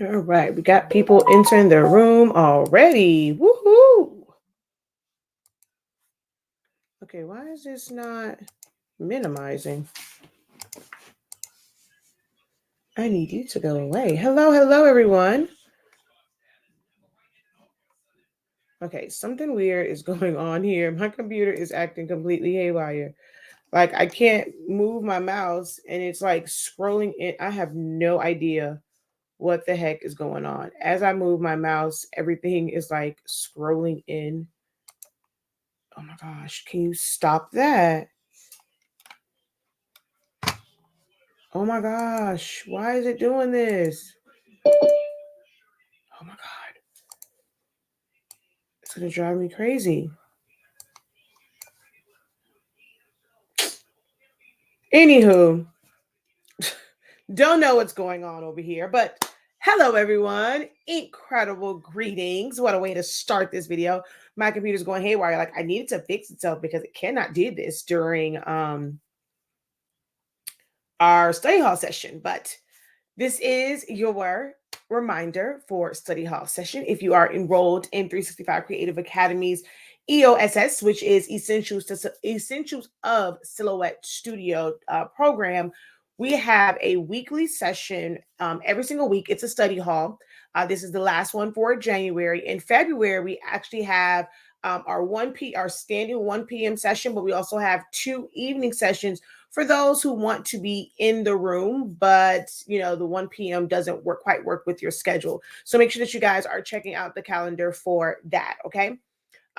All right, we got people entering the room already. Woohoo! Okay, why is this not minimizing? I need you to go away. Hello, everyone. Okay, something weird is going on here. My computer is acting completely haywire. Like I can't move my mouse and it's like scrolling in. I have no idea what the heck is going on. As I move my mouse, everything is like scrolling in. Oh my gosh, can you stop that? Oh my gosh, why is it doing this? Oh my God. It's going to drive me crazy. Anywho, don't know what's going on over here, but hello everyone. Incredible greetings. What a way to start this video. My computer's going haywire. Like I needed to fix itself because it cannot do this during our study hall session, but this is your reminder for study hall session. If you are enrolled in 365 Creative Academy's EOSS, which is Essentials of Silhouette Studio program, we have a weekly session every single week. It's a study hall. This is the last one for January. In February, we actually have our standing 1 p.m. session, but we also have 2 evening sessions for those who want to be in the room, but the 1 p.m. doesn't quite work with your schedule. So make sure that you guys are checking out the calendar for that. Okay.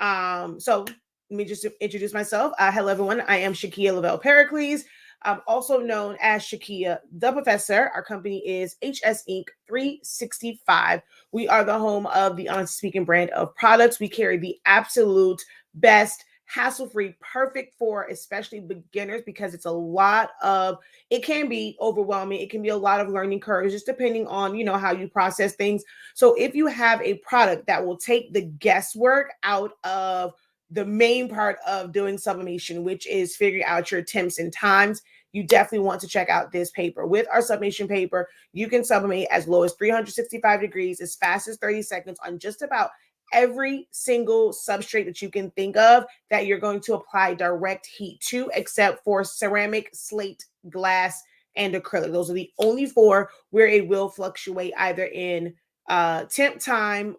So let me just introduce myself. Hello, everyone. I am Shakia Lavelle Pericles. I'm also known as Shakia the Professor. Our company is HS Inc. 365. We are the home of the Honest Speaking brand of products. We carry the absolute best, hassle-free, perfect for especially beginners because it's it can be overwhelming. It can be a lot of learning curves, just depending on, how you process things. So if you have a product that will take the guesswork out of the main part of doing sublimation, which is figuring out your temps and times, you definitely want to check out this paper. With our sublimation paper, you can sublimate as low as 365 degrees, as fast as 30 seconds on just about every single substrate that you can think of that you're going to apply direct heat to, except for ceramic, slate, glass, and acrylic. Those are the only 4 where it will fluctuate either in temp time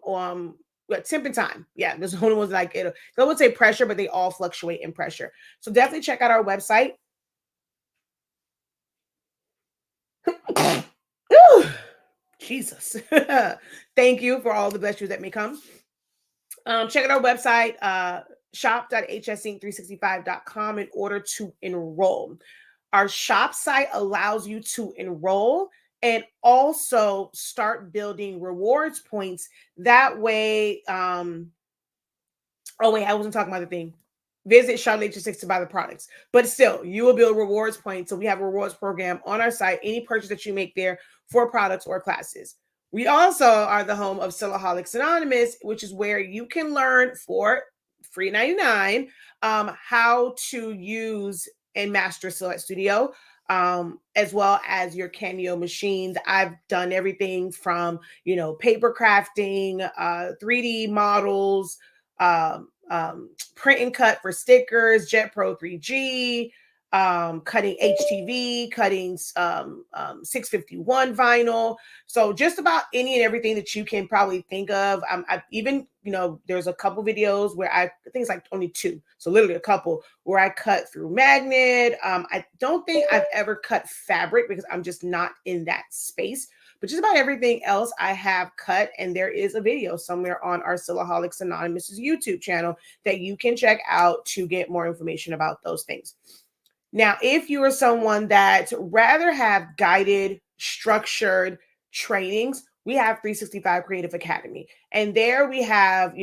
temp and time. Yeah, there's the only ones like it. I would say pressure, but they all fluctuate in pressure. So definitely check out our website. Jesus. Thank you for all the best news that may come. Check out our website, shop.hsinc365.com in order to enroll. Our shop site allows you to enroll and also start building rewards points. That way, oh wait, I wasn't talking about the thing. Visit Charlotte HS6 to buy the products. But still, you will build rewards points. So we have a rewards program on our site. Any purchase that you make there for products or classes. We also are the home of Silhoueholics Anonymous, which is where you can learn for free 99 how to use and master Silhouette Studio, as well as your Cameo machines. I've done everything from, paper crafting, 3D models, print and cut for stickers, Jet Pro 3G, cutting HTV, cutting 651 vinyl. So just about any and everything that you can probably think of. I've even, there's a couple videos where I think it's like only 2. So literally a couple where I cut through magnet. I don't think I've ever cut fabric because I'm just not in that space. But just about everything else I have cut, and there is a video somewhere on our Silhoueholics Anonymous YouTube channel that you can check out to get more information about those things. Now, if you are someone that rather have guided, structured trainings, we have 365 Creative Academy. And there we have,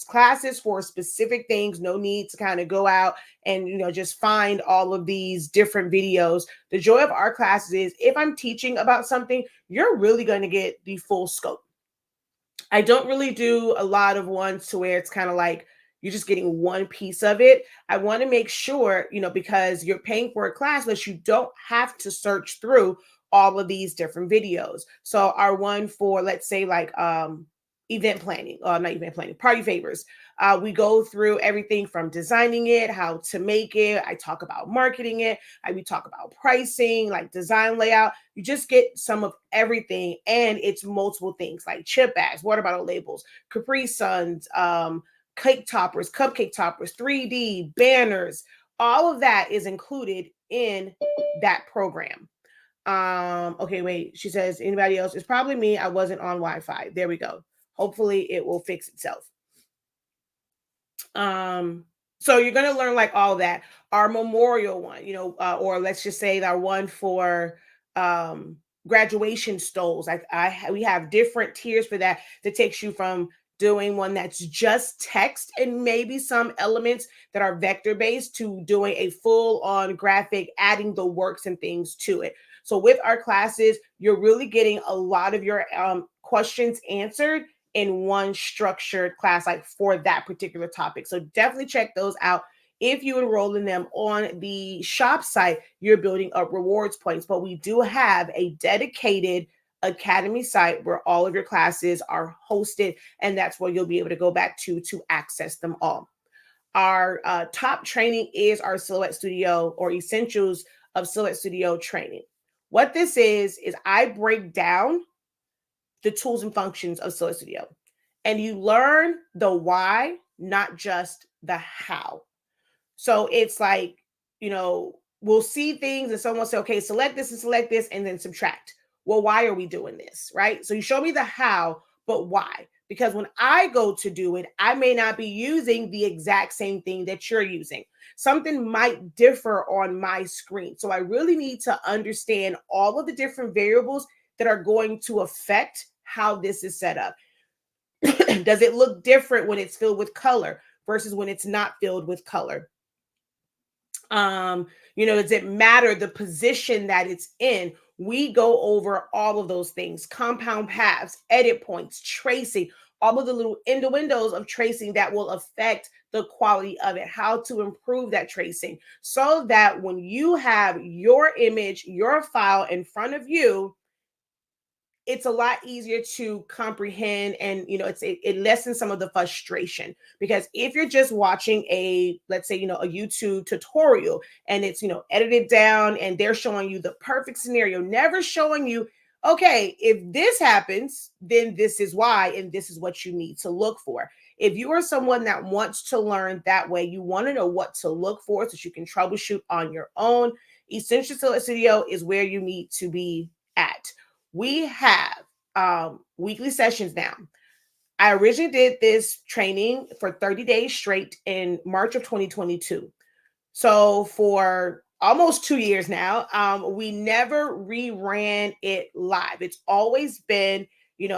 classes for specific things. No need to kind of go out and, just find all of these different videos. The joy of our classes is if I'm teaching about something, you're really going to get the full scope. I don't really do a lot of ones to where it's kind of like, You're just getting one piece of it. I want to make sure, because you're paying for a class that you don't have to search through all of these different videos. So our one for, let's say, like event planning, not event planning, party favors. We go through everything from designing it, how to make it. I talk about marketing it. We talk about pricing, like design layout. You just get some of everything, and it's multiple things like chip bags, water bottle labels, Capri Suns, cake toppers, cupcake toppers, 3D banners. All of that is included in that program. Okay, wait. She says, anybody else? It's probably me. I wasn't on Wi-Fi. There we go. Hopefully it will fix itself. So you're going to learn like all that. Our memorial one, or let's just say our one for graduation stoles. We have different tiers for that takes you from doing one that's just text and maybe some elements that are vector based to doing a full on graphic, adding the works and things to it. So with our classes, you're really getting a lot of your questions answered in one structured class, like for that particular topic. So definitely check those out. If you enroll in them on the shop site, you're building up rewards points, but we do have a dedicated Academy site where all of your classes are hosted, and that's where you'll be able to go back to access them all. Our top training is our Silhouette Studio or Essentials of Silhouette Studio training. What this is I break down the tools and functions of Silhouette Studio, and you learn the why, not just the how. So it's like, we'll see things and someone will say, okay, select this and select this and then subtract. Well, why are we doing this, right? So you show me the how, but why? Because when I go to do it, I may not be using the exact same thing that you're using. Something might differ on my screen. So I really need to understand all of the different variables that are going to affect how this is set up. Does it look different when it's filled with color versus when it's not filled with color? Does it matter the position that it's in? We go over all of those things: compound paths, edit points, tracing, all of the little innuendos of tracing that will affect the quality of it, how to improve that tracing so that when you have your image, your file in front of you, it's a lot easier to comprehend, and it lessens some of the frustration. Because if you're just watching let's say a YouTube tutorial and it's edited down and they're showing you the perfect scenario, never showing you, okay, if this happens, then this is why, and this is what you need to look for. If you are someone that wants to learn that way, you want to know what to look for so that you can troubleshoot on your own, Essential Studio is where you need to be at. We have weekly sessions now. I originally did this training for 30 days straight in March of 2022. So for almost 2 years now, we never reran it live. It's always been,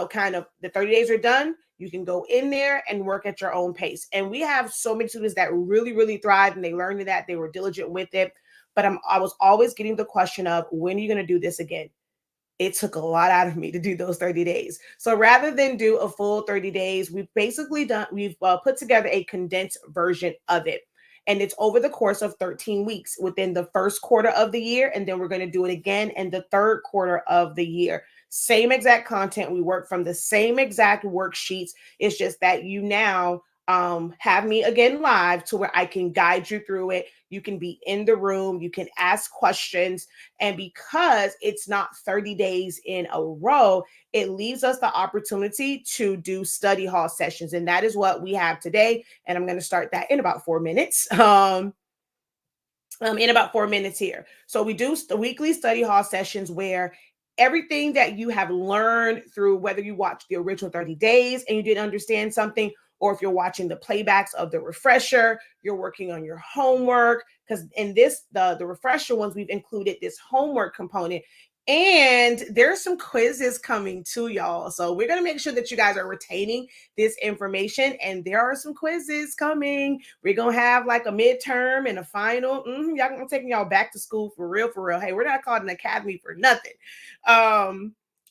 kind of the 30 days are done. You can go in there and work at your own pace. And we have so many students that really, really thrived and they learned that, they were diligent with it. But I was always getting the question of, when are you going to do this again? It took a lot out of me to do those 30 days. So rather than do a full 30 days, we've put together a condensed version of it. And it's over the course of 13 weeks within the first quarter of the year. And then we're going to do it again in the third quarter of the year. Same exact content. We work from the same exact worksheets. It's just that you now have me again live to where I can guide you through it. You can be in the room, you can ask questions. And because it's not 30 days in a row, it leaves us the opportunity to do study hall sessions. And that is what we have today. And I'm going to start that in about 4 minutes. In about 4 minutes here. So we do weekly study hall sessions where everything that you have learned through, whether you watched the original 30 days and you didn't understand something, or if you're watching the playbacks of the refresher, you're working on your homework, because in the refresher ones, we've included this homework component. And there's some quizzes coming too, y'all. So we're going to make sure that you guys are retaining this information. And there are some quizzes coming. We're going to have like a midterm and a final. Y'all going to take y'all back to school for real, for real. Hey, we're not called an academy for nothing.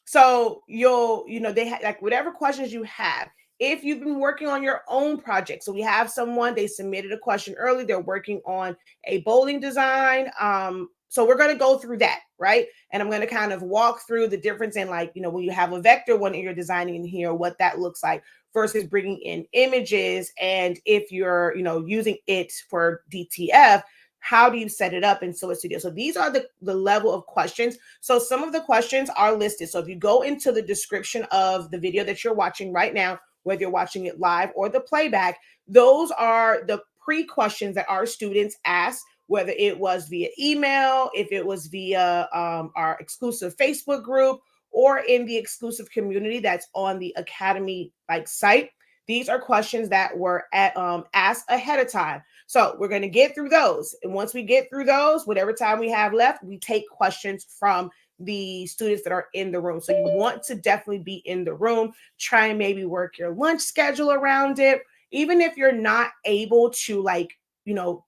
So they like whatever questions you have, If you've been working on your own project, so we have someone, they submitted a question early, they're working on a bowling design. So we're going to go through that, right? And I'm going to kind of walk through the difference in, like, you know, when you have a vector one and you're designing in here, what that looks like versus bringing in images. And if you're, you know, using it for DTF, how do you set it up in Silhouette Studio? So these are the level of questions. So some of the questions are listed. So if you go into the description of the video that you're watching right now, whether you're watching it live or the playback, those are the pre-questions that our students asked, whether it was via email, if it was via our exclusive Facebook group, or in the exclusive community that's on the Academy site. These are questions that were asked ahead of time. So we're going to get through those. And once we get through those, whatever time we have left, we take questions from the students that are in the room. So you want to definitely be in the room. Try and maybe work your lunch schedule around it. Even if you're not able to unmute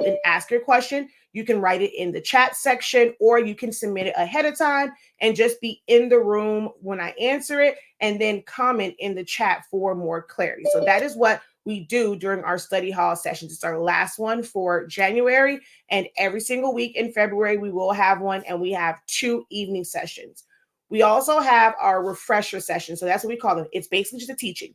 and ask your question, you can write it in the chat section, or you can submit it ahead of time and just be in the room when I answer it, and then comment in the chat for more clarity. So that is what we do during our study hall sessions. It's our last one for January, and every single week in February, we will have one, and we have 2 evening sessions. We also have our refresher session. So that's what we call them. It's basically just a teaching.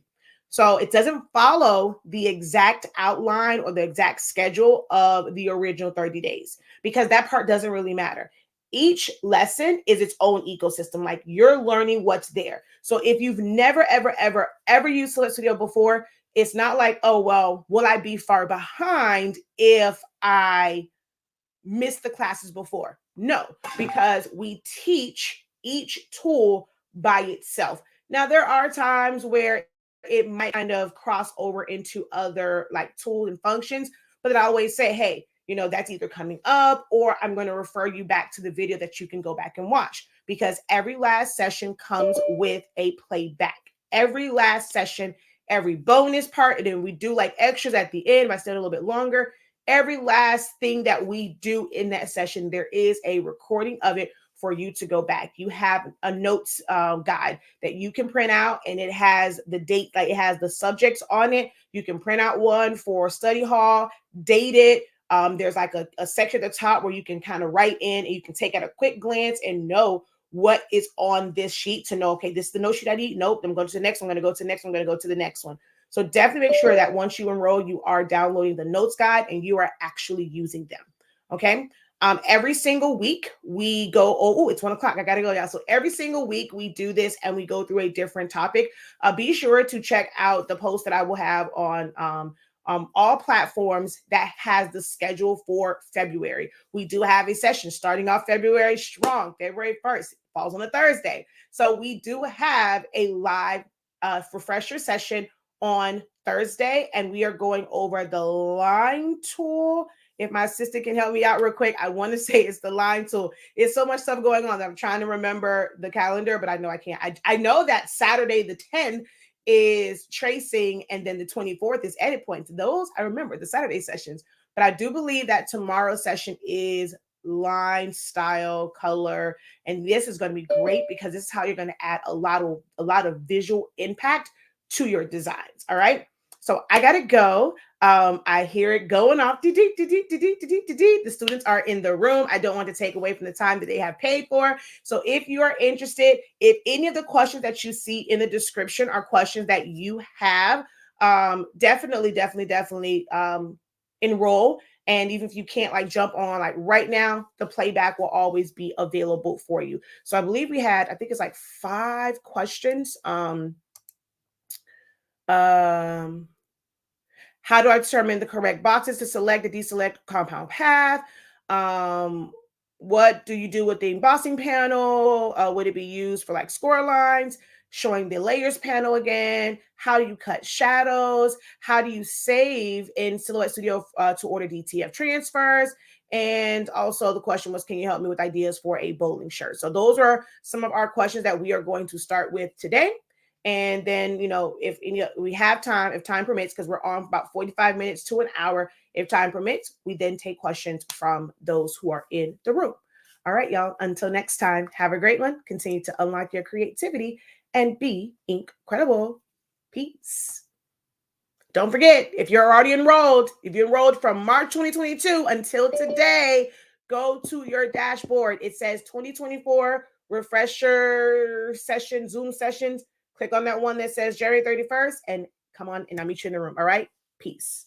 So it doesn't follow the exact outline or the exact schedule of the original 30 days, because that part doesn't really matter. Each lesson is its own ecosystem. Like, you're learning what's there. So if you've never, ever used Silhouette Studio before, it's not like, oh, well, will I be far behind if I missed the classes before? No, because we teach each tool by itself. Now, there are times where it might kind of cross over into other tools and functions, but I always say, hey, that's either coming up, or I'm going to refer you back to the video that you can go back and watch, because every last session comes with a playback. Every last session, every bonus part, and then we do extras at the end if I stay a little bit longer. Every last thing that we do in that session, there is a recording of it for you to go back. You have a notes guide that you can print out, and it has the date, it has the subjects on it. You can print out one for study hall, date it. There's a section at the top where you can kind of write in, and you can take at a quick glance and know what is on this sheet to know, okay, this is the note sheet I need. Nope, I'm going to the next one. I'm going to go to the next one. I'm going to go to the next one. So definitely make sure that once you enroll, you are downloading the notes guide and you are actually using them. Okay. Every single week we go, it's 1 o'clock. I got to go, y'all. So every single week we do this and we go through a different topic. Be sure to check out the post that I will have on all platforms that has the schedule for February. We do have a session starting off February strong, February 1st. It falls on a Thursday. So we do have a live refresher session on Thursday, and we are going over the line tool. If my sister can help me out real quick, I want to say it's the line tool. It's so much stuff going on that I'm trying to remember the calendar, but I know I can't. I know that Saturday the 10th is tracing, and then the 24th is edit points. Those I remember, the Saturday sessions, but I do believe that tomorrow's session is line, style, color, and this is going to be great because this is how you're going to add a lot of visual impact to your designs. All right. So I got to go. I hear it going off. The students are in the room. I don't want to take away from the time that they have paid for. So if you are interested, if any of the questions that you see in the description are questions that you have, definitely enroll. And even if you can't jump on right now, the playback will always be available for you. So I believe we had, I think it's 5 questions. How do I determine the correct boxes to select the deselect compound path? What do you do with the embossing panel? Would it be used for score lines? Showing the layers panel again. How do you cut shadows? How do you save in Silhouette Studio to order DTF transfers? And also the question was, can you help me with ideas for a bowling shirt? So those are some of our questions that we are going to start with today. And then, if we have time, if time permits, because we're on about 45 minutes to an hour, if time permits, we then take questions from those who are in the room. All right, y'all. Until next time, have a great one. Continue to unlock your creativity and be INKcredible. Peace. Don't forget, if you're already enrolled, if you enrolled from March 2022 until today, go to your dashboard. It says 2024 refresher session, Zoom sessions. Click on that one that says January 31st and come on and I'll meet you in the room. All right? Peace.